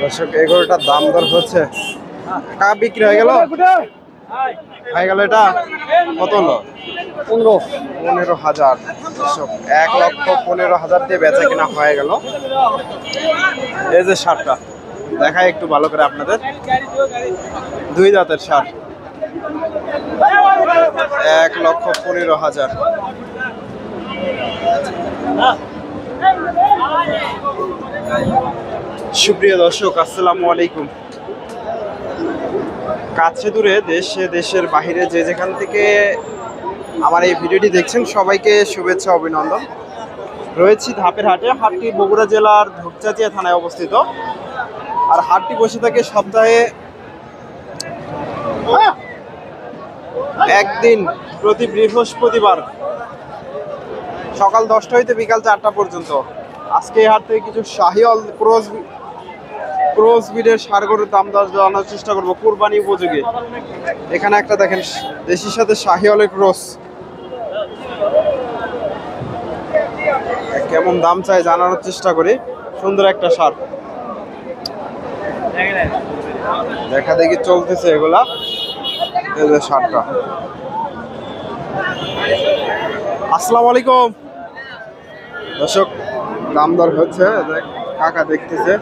দর্শক এই গরুটার দাম দর হচ্ছে বিক্রি হয়ে গেল এটা কত হলো? 15,000। দর্শক 1,15,000 দিয়ে বেচা কিনা হয়ে গেল। এই যে ষাঁড়টা দেখাই একটু ভালো করে আপনাদের, 2 দাঁতের ষাঁড়, 1,15,000। সুপ্রিয় দর্শক আসসালামু আলাইকুম। কাছে দূরে দেশে দেশের বাহিরে যে যেখান থেকে আমার এই ভিডিওটি দেখছেন সবাইকে শুভেচ্ছা অভিনন্দন। রয়েছি ধাপের হাটে। হাটটি বগুড়া জেলার ধূপচাচিয়া থানায় অবস্থিত। আর হাটটি বসে থাকে সপ্তাহে একদিন, প্রতি বৃহস্পতিবার সকাল 10টা হইতে বিকাল 4টা পর্যন্ত। আজকে এই হাট থেকে কিছু শাহিওয়াল ক্রস ব্রিডের ষাঁড় গরুর দাম দর জানার চেষ্টা করবো, কুরবানি উপযোগী। এখানে একটা দেখেন দেশির সাথে শাহিওয়ালের ক্রস, কেমন দাম চাই জানানোর চেষ্টা করি। সুন্দর একটা ষাঁড়, দেখা দেখি চলতেছে এগুলা। এই যে ষাঁড়টা। আসসালামু আলাইকুম দর্শক, দাম দর হচ্ছে, কাকা দেখতেছে,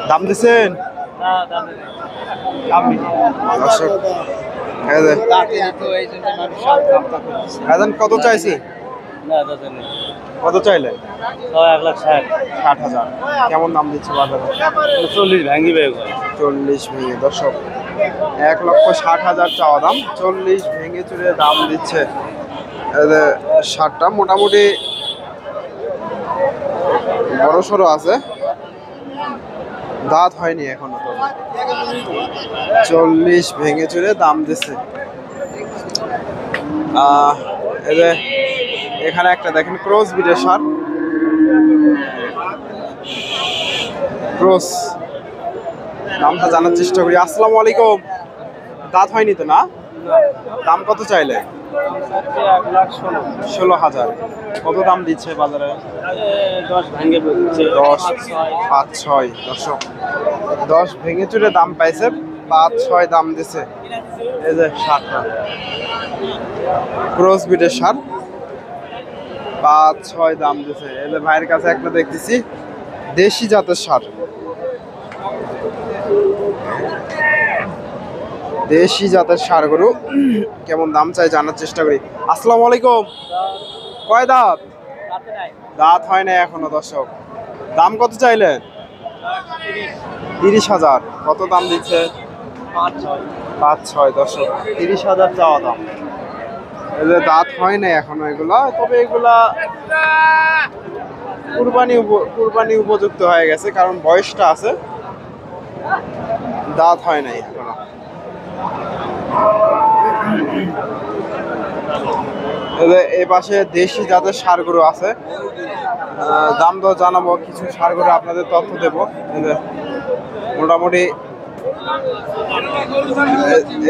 দাম দিচ্ছেন কত চাইছে? কত চাইলে? 1,60,000। কেমন দাম দিচ্ছে বাজারে? 40 ভেঙে। 40 ভেঙে। দর্শক 1,60,000 চাওয়া দাম, 40 ভেঙে চুরে দাম দিচ্ছে। ষাঁড়টা মোটামুটি বড় সড়ো আছে, দাঁত হয়নি এখনো, তো 40 ভেঙে চুরে দাম দিচ্ছে। এখানে একটা দেখেন ক্রস ব্রিডের ষাঁড়, ক্রস, দামটা জানার চেষ্টা করি। আসসালামু আলাইকুম। দাঁত হয়নি তো না? দাম কত চাইলে? 16,000। কত দাম দিচ্ছে বাজারে? 10 ভেঙে। 10, 5, 6। দর্শক 10 ভেঙে চুরে দাম পাইছে, 5, 6 দাম দিচ্ছে। এই যে ষাঁড়টা ক্রস ব্রিডের ষাঁড়, 5, 6 দাম দিচ্ছে। এই যে ভাইয়ের কাছে একটা দেখতেছি দেশি জাতের ষাঁড়, দেশি জাতের ষাঁড় গরু, কেমন দাম চাই জানার চেষ্টা করি। আসসালামু আলাইকুম। কয় দাঁত? দাঁত হয় না এখনো। দর্শক দাম কত চাইলেন? 30,000। কত দাম দিচ্ছে? 5, 6। দর্শক 30,000 চাওয়া দাম। এদের দাঁত হয় না এখনো এগুলা, তবে এগুলা কুরবানি উপযুক্ত হয়ে গেছে, কারণ বয়সটা আছে, দাঁত হয় নাই এখনো। এই পাশে দেশি জাতের ষাঁড় গরু আছে, দাম দর জানাবো, কিছু ষাঁড় গরু আপনাদের তথ্য দেব। মোটামুটি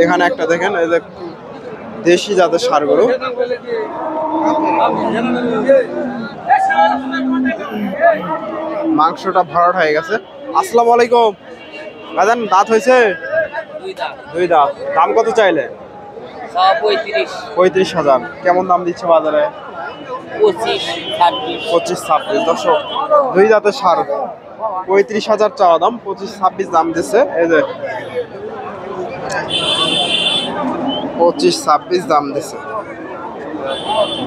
এখানে একটা দেখেন, এই যে দেশি জাতের ষাঁড় গরু, মাংসটা ভরাট হয়ে গেছে। আসসালামু আলাইকুম ভাইজান, দাঁত হয়েছে? 2 দাঁত। দাম কত চাইলে? 35,000। কেমন দাম দিচ্ছে বাজারে? 25, 26। দর্শক 2 দাঁতের ষাঁড়, 35,000 চাওয়া দাম, 25, 26 দাম দিচ্ছে। এই যে 25, 26 দাম দিচ্ছে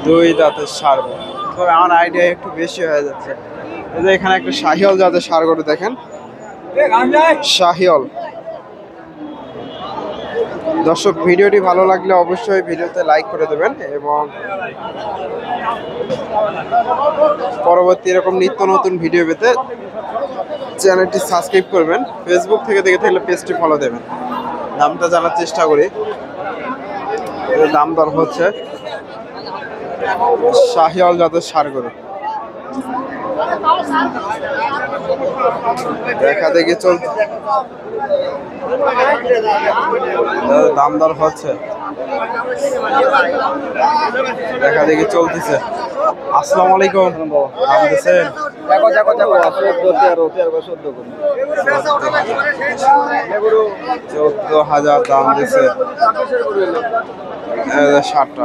2 দাঁতের ষাঁড়। তবে আমার আইডিয়া একটু বেশি হয়ে যাচ্ছে। এই যে এখানে একটা শাহিওয়াল জাতের ষাঁড় গরু দেখেন, শাহিওয়াল। দর্শক ভিডিওটি ভালো লাগলে অবশ্যই ভিডিওতে লাইক করে দেবেন এবং পরবর্তী এরকম নিত্য নতুন ভিডিও পেতে চ্যানেলটি সাবস্ক্রাইব করবেন। ফেসবুক থেকে দেখে থাকলে পেজটি ফলো দেবেন। দামটা জানার চেষ্টা করি। দাম দর হচ্ছে শাহিওয়াল জাতের ষাঁড় গরু। দেখা দেখি চল, দাম দর হচ্ছে, দেখা দেখি চলতেছে। আসসালামু আলাইকুম, দাম দিচ্ছেন? 14,000 দাম দিচ্ছে। 60টা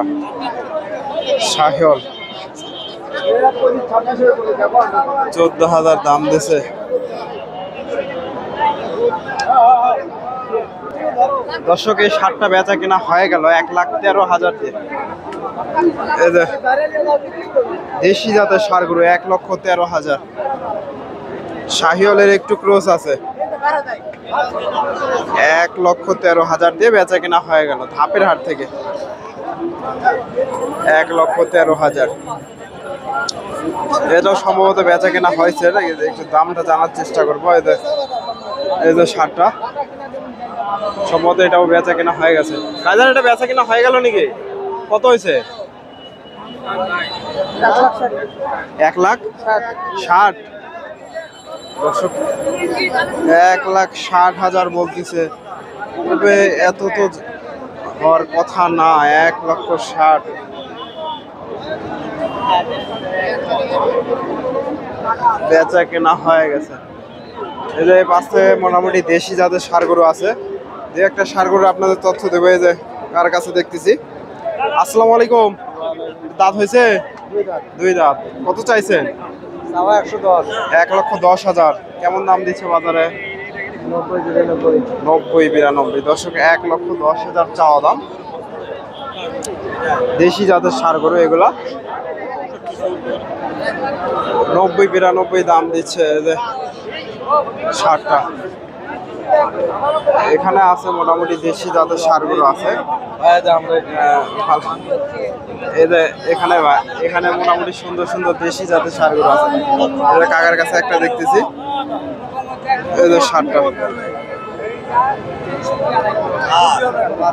শাহিওয়াল 14,000 দাম দিছে। দর্শক এই 60টা বেচা কিনা হয়ে গেল 1,13,000 দিয়ে। এই যে দেশি জাতের ষাঁড়গুলো 1,13,000। শাহিওয়ালের একটু ক্রস আছে। 1,13,000 দিয়ে বেচা কিনা হয়ে গেল ধাপের হাট থেকে। 1,13,000 এটাও সম্ভবত বেচা কেনা হয়েছে। একটু দামটা জানার চেষ্টা করবো। এই যে ষাঁড়টা সম্ভবত এটাও বেচা কেনা হয়ে গেছে। কাজার এটা বেচা কেনা হয়ে গেল নাকি? কত হয়েছে? 1,60,000। দর্শক 1,60,000 বলতেছে, তবে এত তো হওয়ার কথা না। 1,60,000 বেচা কেনা হয়ে গেছে। এই যে পাশে মোটামুটি দেশি জাতের ষাঁড় আছে। যে একটা ষাঁড় আপনাদের তথ্য দেবো। এই যে কার কাছে দেখতেছি। আসসালামু আলাইকুম, দাঁত হয়েছে? 2 দাঁত। কত চাইছেন? 1,10,000। কেমন দাম দিচ্ছে বাজারে? 90-92। দর্শক 1,10,000 চাওয়া দাম। দেশি জাতের ষাঁড় এগুলা 90-92 দাম দিচ্ছে। যে ষাঁড়টা এখানে আছে মোটামুটি দেশি জাতের ষাঁড় আছে। এখানে এখানে মোটামুটি সুন্দর সুন্দর দেশি জাতের ষাঁড় আছে। কাকার কাছে একটা দেখতেছি। এই যে ষাঁড়টা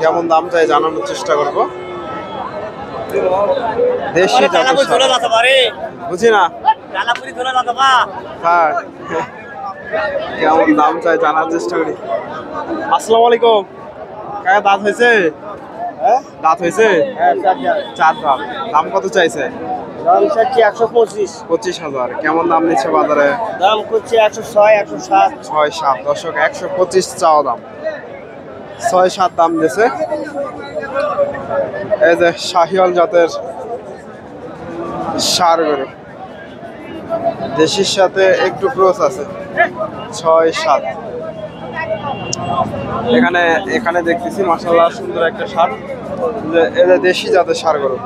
কেমন দাম চাই জানানোর চেষ্টা করবো। দেশি জাতের বুঝি না, হ্যাঁ কেমন দাম চাই জানার চেষ্টা করি। আসসালামু আলাইকুম, কাকা দাঁত হয়েছে? দাঁত হয়েছে? 4 দাঁত। দাম কত চাইছে? 25,000। কেমন দাম নিচ্ছে বাজারে? দাম করছে 106, 107, 6-7। দর্শক 125 চাওয়া দাম, 6-7 দাম দিছে। এই যে শাহিওয়াল জাতের ষাঁড় গরু, দেশির সাথে একটু ক্রস আছে। 6-7। এখানে এখানে দেখতেছি মাশাআল্লাহ সুন্দর একটা ষাঁড়। এই যে দেশি জাতের ষাঁড় গরু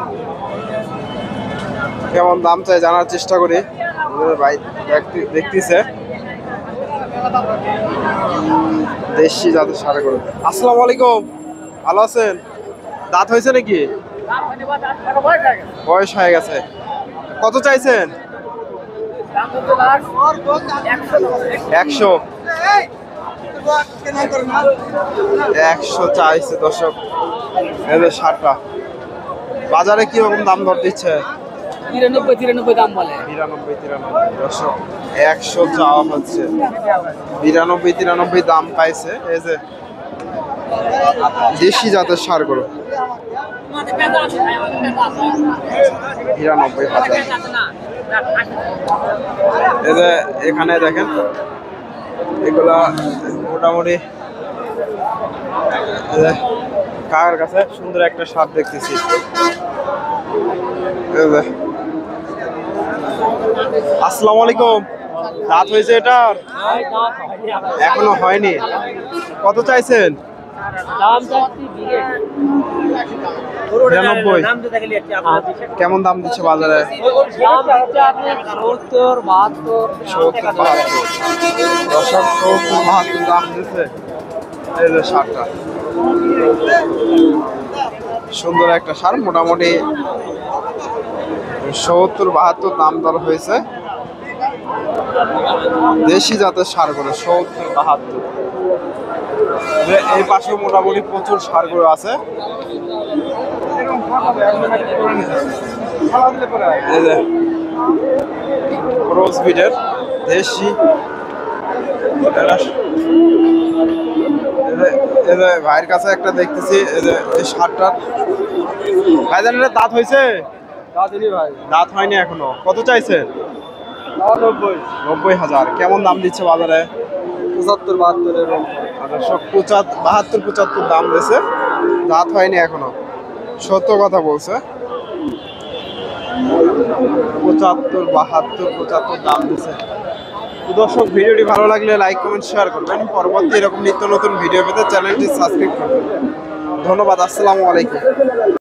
কেমন দাম চাই জানার চেষ্টা করি। ভাই দেখতেছে দেশি জাতের ষাঁড় গরু। আসসালামু আলাইকুম, ভালো আছেন? দাঁত হয়েছে নাকি? বয়স হয়ে গেছে। কত চাইছেন? 100 চাইছে। দর্শক এদের ষাঁড়টা বাজারে কি রকম দাম দর দিচ্ছে? 93 দাম বলে। 93-93। দর্শক 100 চাওয়া হচ্ছে। 92-93 দাম পাইছে। এই যে দেশি জাতের ষাঁড় গরু 93,000। এই যে এখানে দেখেন এগুলা মোটামুটি কার কাছে সুন্দর একটা ষাঁড় দেখতেছি। আসসালামু আলাইকুম, দাঁত হয়েছে এটার? এখনো হয়নি। কত চাইছেন? 93। কেমন দাম দিচ্ছে বাজারে? 70-72। দর্শক 70-72 দাম দিচ্ছে। এই যে ষাঁড়টা সুন্দর একটা ষাঁড়, মোটামুটি 70-72 দাম দর হয়েছে। দেশি জাতের ষাঁড় গরু 70-72। এই পাশে মোটামুটি প্রচুর ষাঁড় গরু আছে। ক্রস ব্রিডের দেশি। ভাইয়ের কাছে একটা দেখতেছি, এই শার্টটার ভাইজানের দাঁত হয়েছে? দাঁত হয়নি এখনো। কত চাইছেন? 90,000। কেমন দাম দিচ্ছে বাজারে? 75-72 এরকম। 72-75 দাম দিয়েছে, দাঁত হয়নি এখনো। সত্য কথা বলছে। 75-72 দাম দিচ্ছে। তো দর্শক, ভিডিওটি ভালো লাগলে লাইক কমেন্ট শেয়ার করবেন। পরবর্তী এরকম নিত্য নতুন ভিডিও পেতে চ্যানেলটি সাবস্ক্রাইব করবেন। ধন্যবাদ। আসসালামু আলাইকুম।